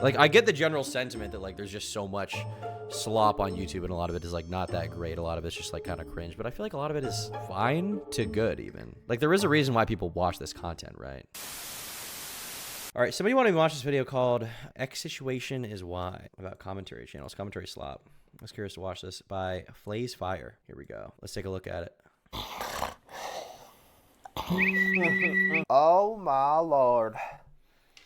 Like, I get the general sentiment that, like, there's just so much slop on YouTube, and a lot of it is, like, not that great. A lot of it's just, like, kind of cringe. But I feel like a lot of it is fine to good, even. Like, there is a reason why people watch this content, right? All right, somebody wanted me to watch this video called X Situation Is Why, about commentary channels, commentary slop. I was curious to watch this by Flays Fire. Here we go. Let's take a look at it. Oh, my Lord.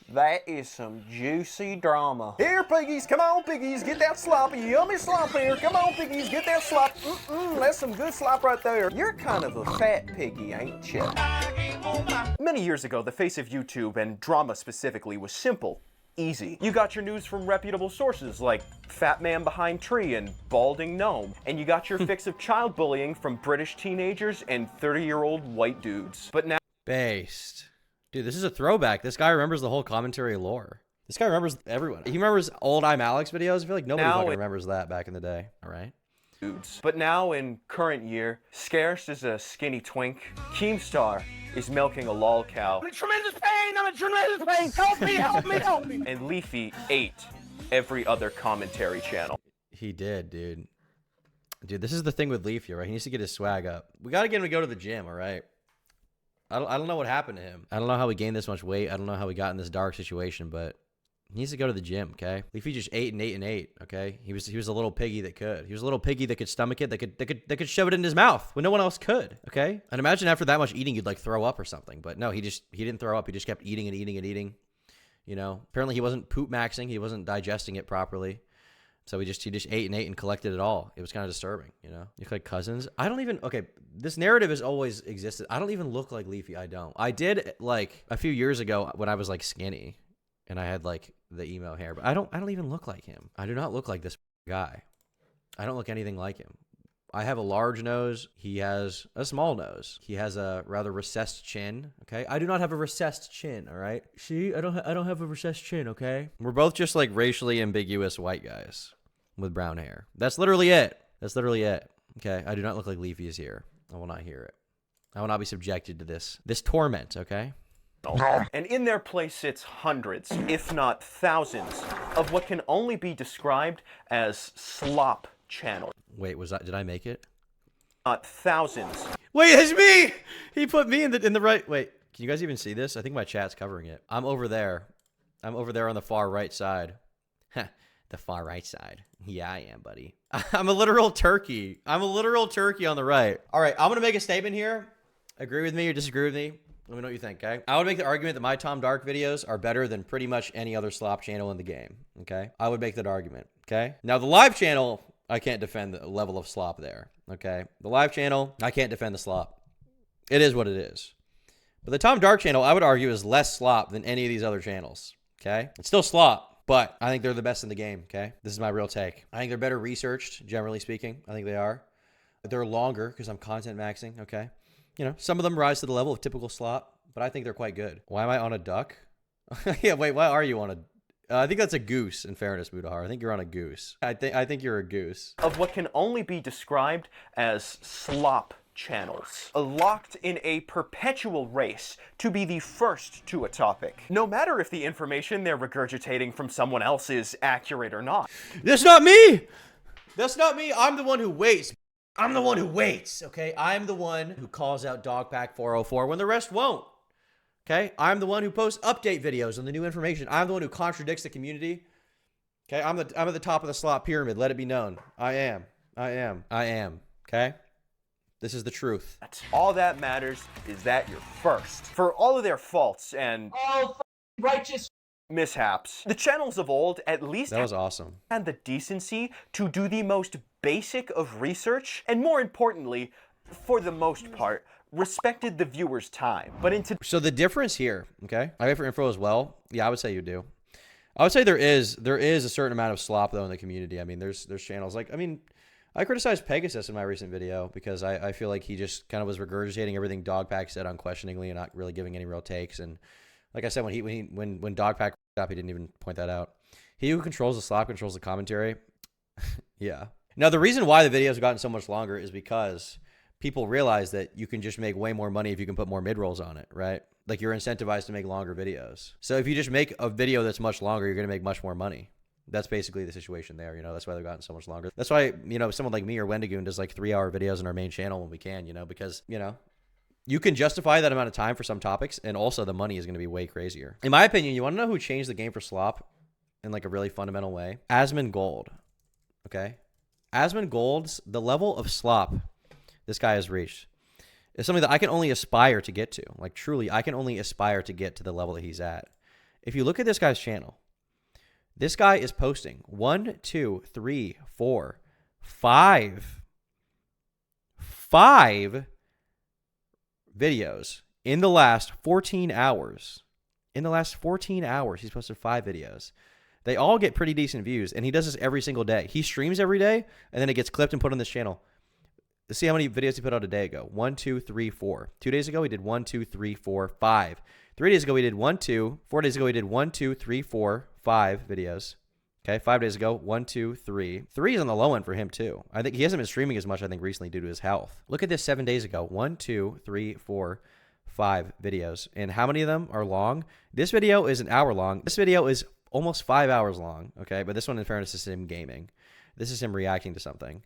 That is some juicy drama. Here, piggies, come on, piggies, get that sloppy, yummy slop here. Come on, piggies, get that slop. That's some good slop right there. You're kind of a fat piggy, ain't you? Many years ago, the face of YouTube, and drama specifically, was simple. Easy. You got your news from reputable sources like Fat Man Behind Tree and Balding Gnome. And you got your fix of child bullying from British teenagers and 30-year-old white dudes. But now... Based. Dude, this is a throwback. This guy remembers the whole commentary lore. This guy remembers everyone. He remembers old I'm Alex videos. I feel like nobody fucking remembers that back in the day. All right. Dudes. But now in current year, Scarce is a skinny twink. Keemstar is milking a lol cow. I'm in tremendous pain! I'm in tremendous pain! Help me! Help me! Help me! And Leafy ate every other commentary channel. He did, dude. Dude, this is the thing with Leafy, right? He needs to get his swag up. We got to get him to go to the gym, all right? I don't know what happened to him. I don't know how he gained this much weight. I don't know how he got in this dark situation, but he needs to go to the gym, okay? Leafy just ate and ate and ate, okay? He was a little piggy that could. He was a little piggy that could stomach it, that could shove it in his mouth when no one else could, okay? And imagine after that much eating, you'd like throw up or something. But no, he didn't throw up. He just kept eating and eating and eating. You know, apparently he wasn't poop maxing. He wasn't digesting it properly. So he just ate and ate and collected it all. It was kind of disturbing, you know? You like cousins. I don't even, okay, this narrative has always existed. I don't even look like Leafy. I don't. I did like a few years ago when I was like skinny and I had like the emo hair, but I don't even look like him. I do not look like this guy. I don't look anything like him. I have a large nose. He has a small nose. He has a rather recessed chin. Okay. I do not have a recessed chin. All right. See, I don't have a recessed chin. Okay. We're both just like racially ambiguous white guys with brown hair. That's literally it. That's literally it. Okay. I do not look like Leafy is here. I will not hear it. I will not be subjected to this torment. Okay. And in their place sits hundreds, if not thousands, of what can only be described as slop channels. Wait, did I make it? Not thousands. Wait, it's me! He put me in the right. Wait, can you guys even see this? I think my chat's covering it. I'm over there. I'm over there on the far right side. The far right side. Yeah, I am, buddy. I'm a literal turkey. I'm a literal turkey on the right. All right, I'm going to make a statement here. Agree with me or disagree with me? Let me know what you think, okay? I would make the argument that my Tom Dark videos are better than pretty much any other slop channel in the game, okay? I would make that argument, okay? Now, the live channel, I can't defend the level of slop there, okay? The live channel, I can't defend the slop. It is what it is. But the Tom Dark channel, I would argue, is less slop than any of these other channels, okay? It's still slop, but I think they're the best in the game, okay? This is my real take. I think they're better researched, generally speaking. I think they are. They're longer because I'm content maxing, okay? You know, some of them rise to the level of typical slop, but I think they're quite good. Why am I on a duck? Yeah, wait, why are you on a... I think that's a goose, in fairness, Mudahar. I think you're on a goose. I think you're a goose. Of what can only be described as slop channels, locked in a perpetual race to be the first to a topic, no matter if the information they're regurgitating from someone else is accurate or not. That's not me! That's not me! I'm the one who waits. I'm the one who waits, okay? I'm the one who calls out Dogpack 404 when the rest won't. Okay? I'm the one who posts update videos on the new information. I'm the one who contradicts the community. Okay? I'm at the top of the slop pyramid. Let it be known. I am. Okay? This is the truth. All that matters is that you're first. For all of their faults and righteous mishaps, the channels of old at least that was awesome. Had the decency to do the most basic of research, and more importantly, for the most part, respected the viewer's time. But so the difference here, okay? I wait for info as well. Yeah, I would say you do. I would say there is a certain amount of slop though in the community. I mean, there's channels like, I mean, I criticized Pegasus in my recent video because I feel like he just kind of was regurgitating everything Dogpack said unquestioningly and not really giving any real takes. And like I said, when Dogpack up, he didn't even point that out. He who controls the slop controls the commentary. Yeah. Now the reason why the videos have gotten so much longer is because people realize that you can just make way more money if you can put more mid-rolls on it, right? Like you're incentivized to make longer videos. So if you just make a video that's much longer, you're going to make much more money. That's basically the situation there. You know, that's why they've gotten so much longer. That's why, you know, someone like me or Wendigoon does like 3-hour videos on our main channel when we can, you know, because, you know, you can justify that amount of time for some topics, and also the money is going to be way crazier. In my opinion, you want to know who changed the game for Slop in like a really fundamental way? Asmongold. Okay? Asmongold's, the level of Slop this guy has reached is something that I can only aspire to get to. Like truly, I can only aspire to get to the level that he's at. If you look at this guy's channel, this guy is posting 1, 2, 3, 4, 5 videos in the last 14 hours. In the last 14 hours, he's posted 5 videos. They all get pretty decent views, and he does this every single day. He streams every day, and then it gets clipped and put on this channel. Let's see how many videos he put out a day ago. 1, 2, 3, 4. 2 days ago, he did 1, 2, 3, 4, 5. 3 days ago, he did 1, 2. 4 days ago, he did 1, 2, 3, 4, 5 videos. Okay, 5 days ago, 1, 2, 3. 3 is on the low end for him, too. I think he hasn't been streaming as much, I think, recently due to his health. Look at this 7 days ago. 1, 2, 3, 4, 5 videos. And how many of them are long? This video is an hour long. This video is almost 5 hours long, okay? But this one, in fairness, is him gaming. This is him reacting to something.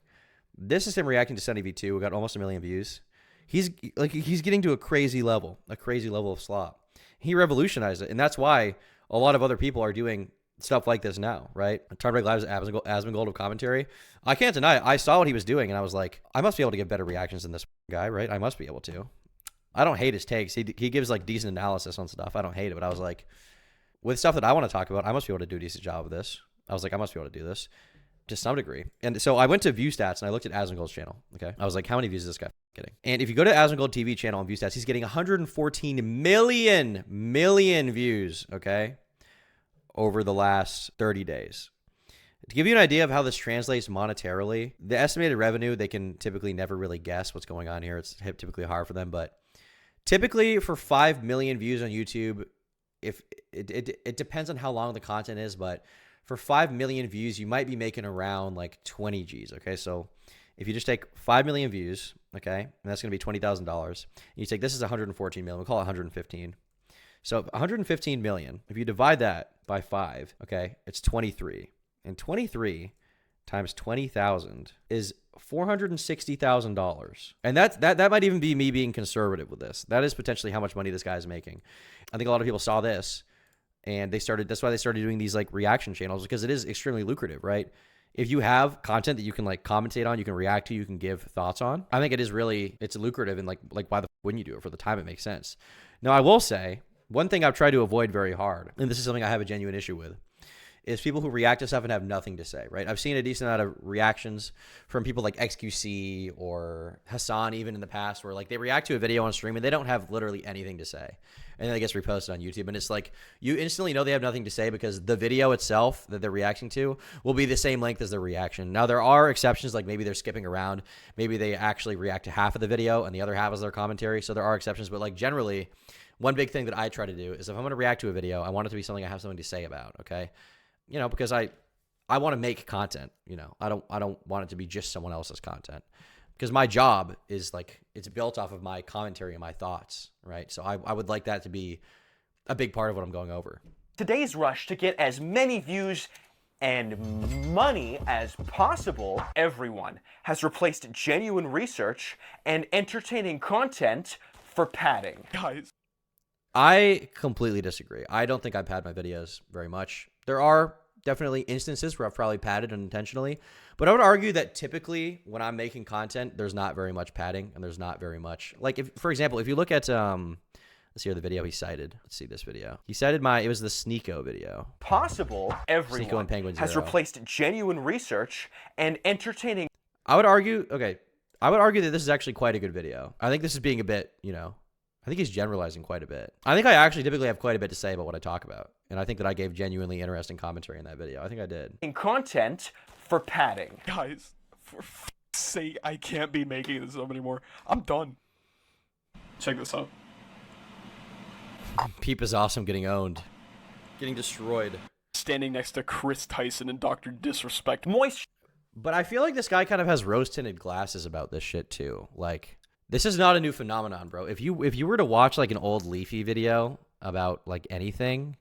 This is him reacting to Sunny V2, who got almost 1 million views. He's getting to a crazy level of Slop. He revolutionized it, and that's why a lot of other people are doing stuff like this now, right? Tarbreak Live's Asmongold of commentary. I can't deny it. I saw what he was doing, and I was like, I must be able to get better reactions than this guy, right? I must be able to. I don't hate his takes. He gives like decent analysis on stuff. I don't hate it, but I was like, with stuff that I want to talk about, I must be able to do a decent job of this. I was like, I must be able to do this to some degree. And so I went to view stats and I looked at Asmongold's channel. Okay. I was like, how many views is this guy getting? And if you go to Asmongold TV channel and view stats, he's getting 114 million views. Okay. Over the last 30 days. To give you an idea of how this translates monetarily, the estimated revenue, they can typically never really guess what's going on here. It's typically hard for them, but typically for 5 million views on YouTube, if it depends on how long the content is, but for 5 million views, you might be making around like 20 G's. Okay. So if you just take 5 million views, okay, and that's going to be $20,000. You take, this is 114 million. We'll call it 115. So 115 million, if you divide that by 5, okay, it's 23. And 23 times 20,000 is $460,000. And that might even be me being conservative with this. That is potentially how much money this guy is making. I think a lot of people saw this and that's why they started doing these like reaction channels, because it is extremely lucrative, right? If you have content that you can like commentate on, you can react to, you can give thoughts on, I think it is really, it's lucrative, and like why the wouldn't you do it? For the time it makes sense. Now I will say, one thing I've tried to avoid very hard, and this is something I have a genuine issue with, is people who react to stuff and have nothing to say, right? I've seen a decent amount of reactions from people like XQC or Hassan even in the past, where like they react to a video on stream and they don't have literally anything to say. And then it gets reposted on YouTube. And it's like, you instantly know they have nothing to say because the video itself that they're reacting to will be the same length as their reaction. Now, there are exceptions, like maybe they're skipping around. Maybe they actually react to half of the video and the other half is their commentary. So there are exceptions, but like generally, one big thing that I try to do is if I'm going to react to a video, I want it to be something I have something to say about, okay? You know, because I want to make content, you know. I don't want it to be just someone else's content. Because my job is like, it's built off of my commentary and my thoughts, right? So I would like that to be a big part of what I'm going over. Today's rush to get as many views and money as possible, everyone has replaced genuine research and entertaining content for padding. Guys, I completely disagree. I don't think I pad my videos very much. There are definitely instances where I've probably padded unintentionally, but I would argue that typically when I'm making content, there's not very much padding and there's not very much, like if, for example, if you look at, let's see the video he cited. Let's see this video. He cited it was the Sneeko video. Possible, everyone Sneeko and Penguin has Zero. replaced genuine research and entertaining. I would argue that this is actually quite a good video. I think this is being a bit, you know, I think he's generalizing quite a bit. I think I actually typically have quite a bit to say about what I talk about. And I think that I gave genuinely interesting commentary in that video. I think I did. In content for padding. Guys, for f***'s sake, I can't be making this up anymore. I'm done. Check this out. Peep is awesome getting owned. Getting destroyed. Standing next to Chris Tyson and Dr. Disrespect. Moist. But I feel like this guy kind of has rose-tinted glasses about this shit too. Like, This is not a new phenomenon, bro. If you were to watch like an old Leafy video about like anything,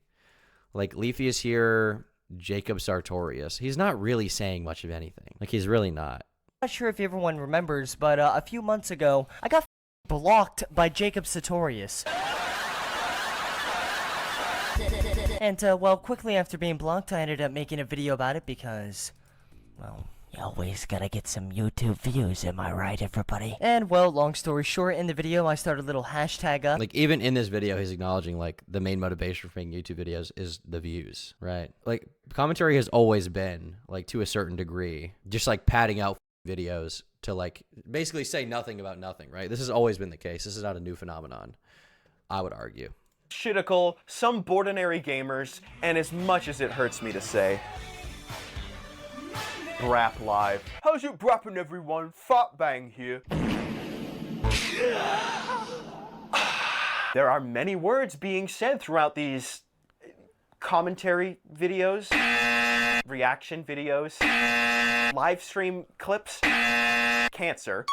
like Leafy is here, Jacob Sartorius, he's not really saying much of anything. Like he's really not. Not sure if everyone remembers, but a few months ago, I got blocked by Jacob Sartorius. And, well, quickly after being blocked, I ended up making a video about it because, well, you always gotta get some YouTube views, am I right, everybody? And, well, long story short, in the video, I started a little hashtag up. Like even in this video, he's acknowledging like the main motivation for making YouTube videos is the views, right? Like commentary has always been like to a certain degree, just like padding out videos to like basically say nothing about nothing, right? This has always been the case. This is not a new phenomenon, I would argue. Shitical, some ordinary gamers, and as much as it hurts me to say, Brap Live. How's it brapping, everyone? Fat Bang here. There are many words being said throughout these commentary videos, reaction videos, live stream clips, cancer,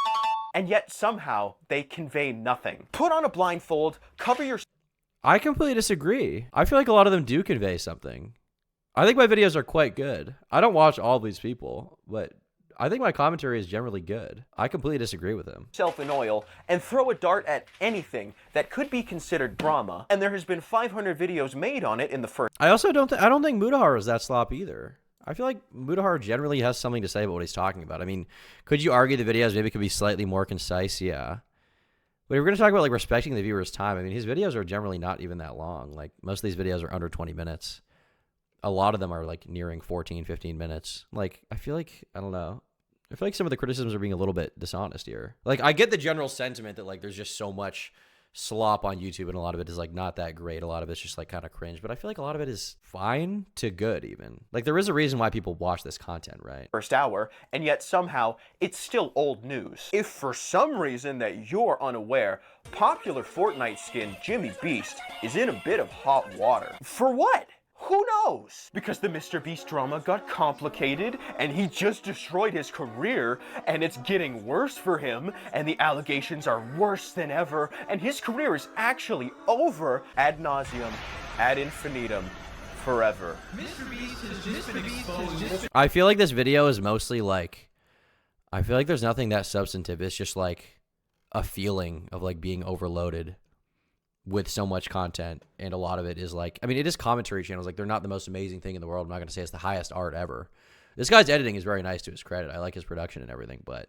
and yet somehow they convey nothing. Put on a blindfold, cover your... I completely disagree. I feel like a lot of them do convey something. I think my videos are quite good. I don't watch all of these people, but I think my commentary is generally good. I completely disagree with him. ...self in oil and throw a dart at anything that could be considered drama, and there has been 500 videos made on it in the first... I also don't think Mudahar is that slop either. I feel like Mudahar generally has something to say about what he's talking about. I mean, could you argue the videos maybe could be slightly more concise? Yeah. But if we're going to talk about like respecting the viewer's time, I mean, his videos are generally not even that long. Like most of these videos are under 20 minutes. A lot of them are like nearing 14, 15 minutes. Like, I feel like, I don't know. I feel like some of the criticisms are being a little bit dishonest here. Like, I get the general sentiment that like there's just so much slop on YouTube and a lot of it is like not that great. A lot of it's just like kind of cringe, but I feel like a lot of it is fine to good even. Like there is a reason why people watch this content, right? ...first hour, and yet somehow it's still old news. If for some reason that you're unaware, popular Fortnite skin Jimmy Beast is in a bit of hot water. For what? Who knows? Because the Mr. Beast drama got complicated and he just destroyed his career and it's getting worse for him and the allegations are worse than ever and his career is actually over ad nauseum, ad infinitum, forever. Mr. Beast has just been exposed. I feel like this video is mostly like, I feel like there's nothing that substantive. It's just like a feeling of like being overloaded with so much content, and a lot of it is like, I mean, it is commentary channels. Like they're not the most amazing thing in the world. I'm not going to say it's the highest art ever. This guy's editing is very nice to his credit. I like his production and everything, but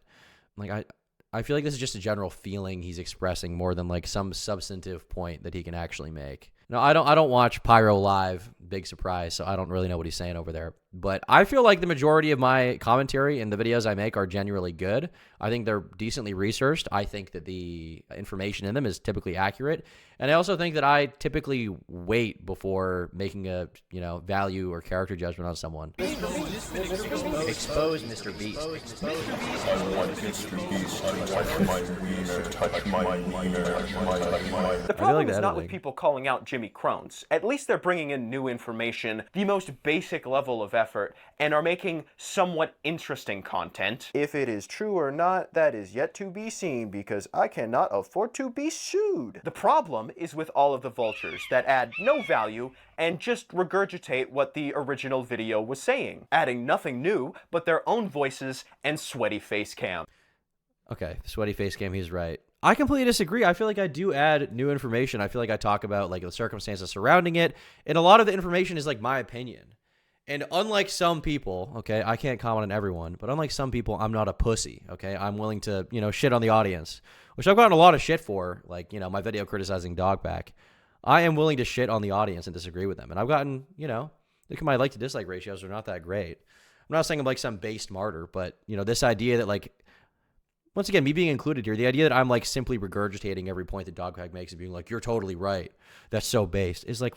like I feel like this is just a general feeling he's expressing more than like some substantive point that he can actually make. No, I don't watch Pyro live, big surprise, so I don't really know what he's saying over there. But I feel like the majority of my commentary and the videos I make are genuinely good. I think they're decently researched. I think that the information in them is typically accurate. And I also think that I typically wait before making a, you know, value or character judgment on someone. Expose Mr. Beast. The problem is not editing. with people calling out Jimmy Crones. At least they're bringing in new information, the most basic level of effort, and are making somewhat interesting content. If it is true or not, that is yet to be seen because I cannot afford to be sued. The problem is with all of the vultures that add no value and just regurgitate what the original video was saying, adding nothing new but their own voices and sweaty face cam. Okay, sweaty face cam, he's right. I completely disagree. I feel like I do add new information. I feel like I talk about like the circumstances surrounding it, and a lot of the information is like my opinion. And unlike some people, okay, I can't comment on everyone, but unlike some people, I'm not a pussy, okay? I'm willing to, you know, shit on the audience, which I've gotten a lot of shit for, like, you know, my video criticizing Dogpack. I am willing to shit on the audience and disagree with them. And I've gotten, you know, look at my like to dislike ratios are not that great. I'm not saying I'm like some based martyr, but, you know, this idea that like, once again, me being included here, the idea that I'm like simply regurgitating every point that Dogpack makes and being like, you're totally right, that's so based, is like,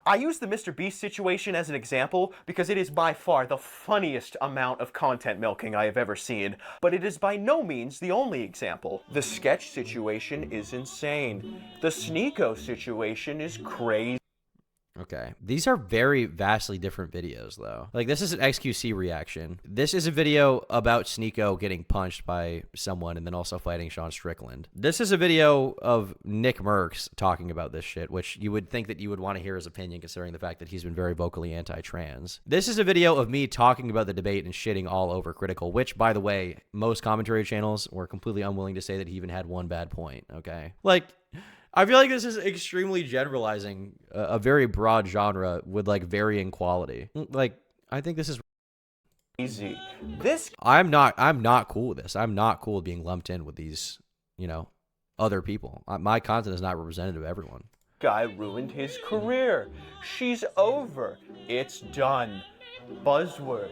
I use the Mr. Beast situation as an example because it is by far the funniest amount of content milking I have ever seen, but it is by no means the only example. The sketch situation is insane. The Sneeko situation is crazy. Okay. These are very vastly different videos, though. Like, this is an XQC reaction. This is a video about Sneeko getting punched by someone and then also fighting Sean Strickland. This is a video of Nick Merckx talking about this shit, which you would think that you would want to hear his opinion considering the fact that he's been very vocally anti-trans. This is a video of me talking about the debate and shitting all over Critical, which, by the way, most commentary channels were completely unwilling to say that he even had one bad point, okay? Like, I feel like this is extremely generalizing a very broad genre with like varying quality. Like, I think this is easy. I'm not cool with this. I'm not cool with being lumped in with these, you know, other people. My content is not representative of everyone. Guy ruined his career. She's over. It's done. Buzzword.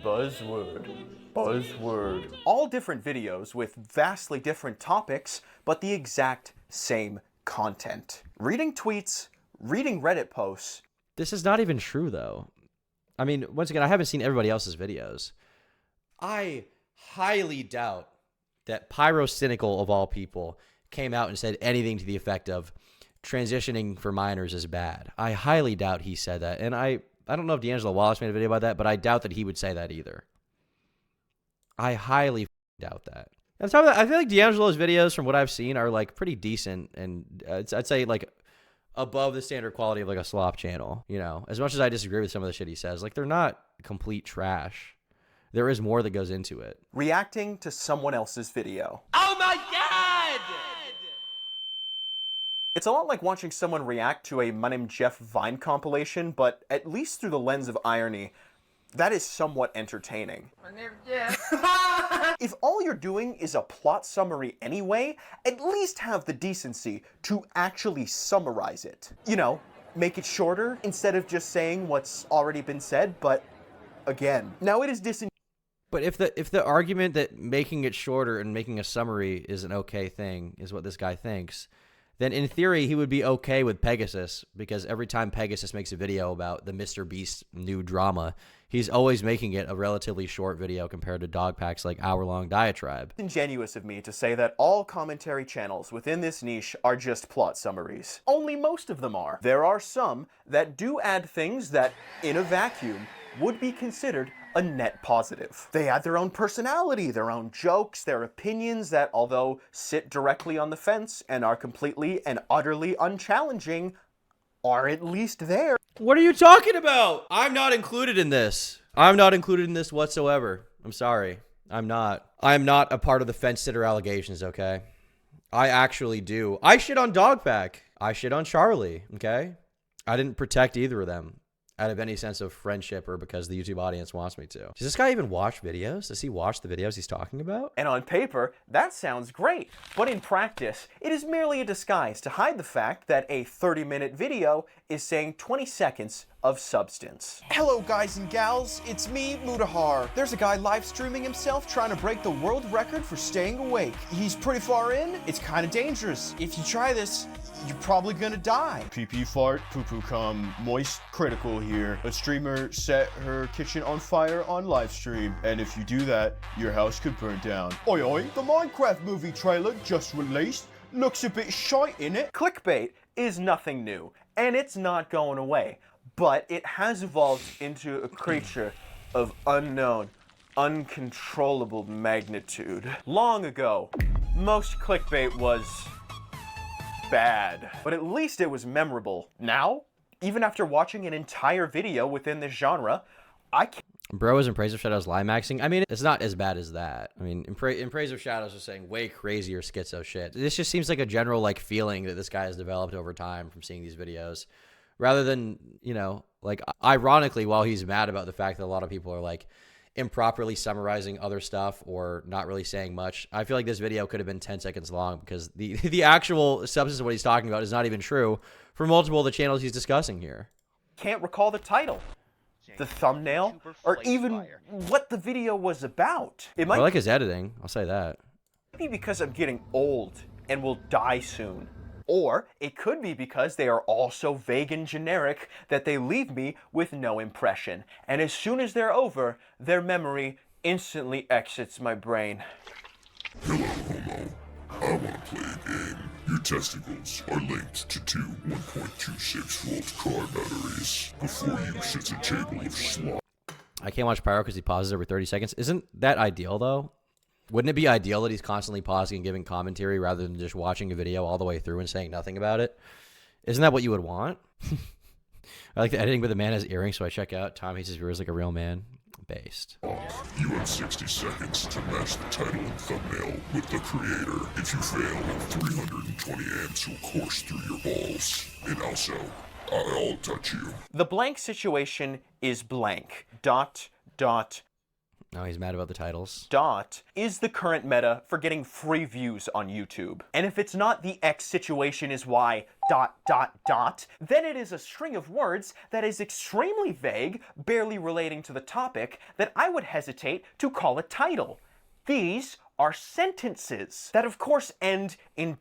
Buzzword. Buzzword. All different videos with vastly different topics, but the exact same content. Reading tweets, reading Reddit posts. This is not even true, though. I mean, once again, I haven't seen everybody else's videos. I highly doubt that Pyro Cynical, of all people, came out and said anything to the effect of transitioning for minors is bad. I highly doubt he said that. And I don't know if D'Angelo Wallace made a video about that, but I doubt that he would say that either. I highly doubt that. On top of that, I feel like D'Angelo's videos, from what I've seen, are like pretty decent, and I'd say like above the standard quality of like a Slop channel. You know, as much as I disagree with some of the shit he says, like they're not complete trash. There is more that goes into it. Reacting to someone else's video. Oh my god! It's a lot like watching someone react to a My Name's Jeff Vine compilation, but at least through the lens of irony, that is somewhat entertaining. If all you're doing is a plot summary anyway, at least have the decency to actually summarize it. You know, make it shorter instead of just saying what's already been said, but again, now it is But if the argument that making it shorter and making a summary is an okay thing is what this guy thinks, then in theory he would be okay with Pegasus, because every time Pegasus makes a video about the Mr. Beast new drama, he's always making it a relatively short video compared to Dogpack's like hour-long diatribe. Ingenuous of me to say that all commentary channels within this niche are just plot summaries. Only most of them are. There are some that do add things that, in a vacuum, would be considered a net positive. They add their own personality, their own jokes, their opinions that, although sit directly on the fence and are completely and utterly unchallenging, are at least there. What are you talking about? I'm not included in this. I'm not included in this whatsoever. I'm sorry. I'm not. I'm not a part of the fence sitter allegations, okay? I actually do. I shit on Dogpack. I shit on Charlie, okay? I didn't protect either of them out of any sense of friendship or because the YouTube audience wants me to. Does this guy even watch videos? Does he watch the videos he's talking about? And on paper, that sounds great. But in practice, it is merely a disguise to hide the fact that a 30-minute video is saying 20 seconds of substance. Hello guys and gals, it's me, Mudahar. There's a guy live streaming himself trying to break the world record for staying awake. He's pretty far in, it's kind of dangerous. If you try this, you're probably gonna die. Pee-pee fart, poo-poo cum, moist critical here. A streamer set her kitchen on fire on live stream, and if you do that, your house could burn down. Oi oi, the Minecraft movie trailer just released. Looks a bit shite, innit? Clickbait is nothing new, and it's not going away. But it has evolved into a creature of unknown, uncontrollable magnitude. Long ago, most clickbait was bad, but at least it was memorable. Now, even after watching an entire video within this genre, I can't. Bro is in Praise of Shadows Limaxing. I mean, it's not as bad as that. I mean, in Praise of Shadows was saying way crazier schizo shit. This just seems like a general like feeling that this guy has developed over time from seeing these videos. Rather than, you know, like, ironically, while he's mad about the fact that a lot of people are, like, improperly summarizing other stuff or not really saying much, I feel like this video could have been 10 seconds long because the actual substance of what he's talking about is not even true for multiple of the channels he's discussing here. Can't recall the title, the thumbnail, or even what the video was about. It might I like his editing, I'll say that. be because I'm getting old and will die soon. Or it could be because they are all so vague and generic that they leave me with no impression. And as soon as they're over, their memory instantly exits my brain. I want to play a game. Your testicles are linked to two 1.26-volt car batteries before you sits a table of slop. I can't watch Pyro because he pauses every 30 seconds. Isn't that ideal, though? Wouldn't it be ideal that he's constantly pausing and giving commentary rather than just watching a video all the way through and saying nothing about it? Isn't that what you would want? I like the editing, but the man has earrings, so I check out. Tom hates his viewers like a real man. Based. You have 60 seconds to match the title and thumbnail with the creator. If you fail, 320 amps will course through your balls. And also, I'll touch you. The blank situation is blank. ... Oh, he's mad about the titles. Is the current meta for getting free views on YouTube. And if it's not the X situation is Y ... then it is a string of words that is extremely vague, barely relating to the topic, that I would hesitate to call a title. These are sentences that of course end in ...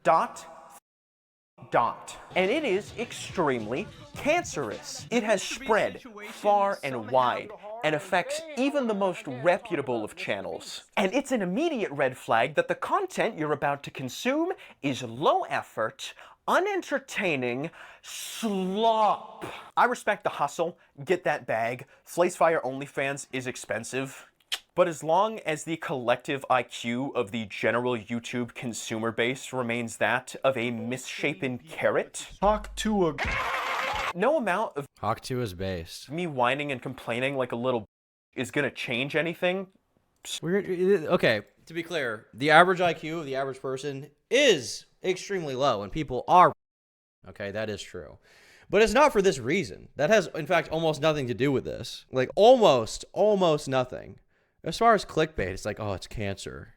And it is extremely cancerous. It has spread far and wide and affects even the most reputable of channels. And it's an immediate red flag that the content you're about to consume is low effort, unentertaining slop. I respect the hustle, get that bag. Flacefire OnlyFans is expensive. But as long as the collective IQ of the general YouTube consumer base remains that of a misshapen carrot, Talk to a... no amount of Hawk 2 is based. me whining and complaining like a little is gonna change anything. Okay, to be clear, the average IQ of the average person is extremely low, and people are... Okay, that is true. But it's not for this reason. That has, in fact, almost nothing to do with this. Like, almost nothing. As far as clickbait, it's like, oh, it's cancer.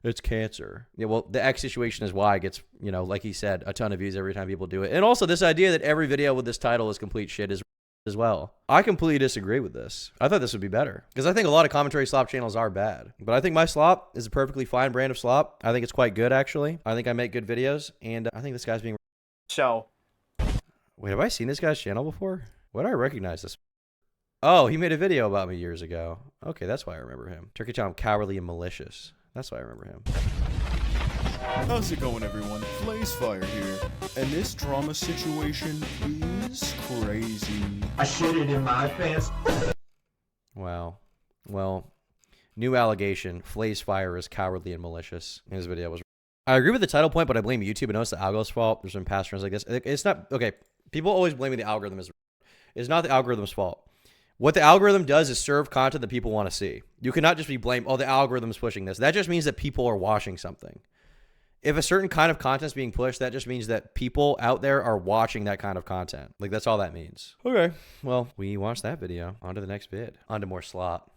It's cancer. Yeah, well, the X situation is why it gets, you know, like he said, a ton of views every time people do it. And also this idea that every video with this title is complete shit is as well. I completely disagree with this. I thought this would be better. Because I think a lot of commentary slop channels are bad. But I think my slop is a perfectly fine brand of slop. I think it's quite good, actually. I think I make good videos. And I think this guy's being... So, Wait, have I seen this guy's channel before? Why do I recognize this? Oh, he made a video about me years ago. Okay, that's why I remember him. Turkey Tom, cowardly and malicious. That's why I remember him. How's it going, everyone? Flacefire here. And this drama situation is crazy. I shit it in my pants. Wow. Well, new allegation. Flacefire is cowardly and malicious. His video was... I agree with the title point, but I blame YouTube. I know it's the algorithm's fault. There's been past trends like this. It's not... Okay, people always blame the algorithm. It's not the algorithm's fault. What the algorithm does is serve content that people want to see. You cannot just be blamed, oh, the algorithm's pushing this. That just means that people are watching something. If a certain kind of content is being pushed, that just means that people out there are watching that kind of content. Like, that's all that means. Okay, well, we watched that video. On to the next bit. On to more slop.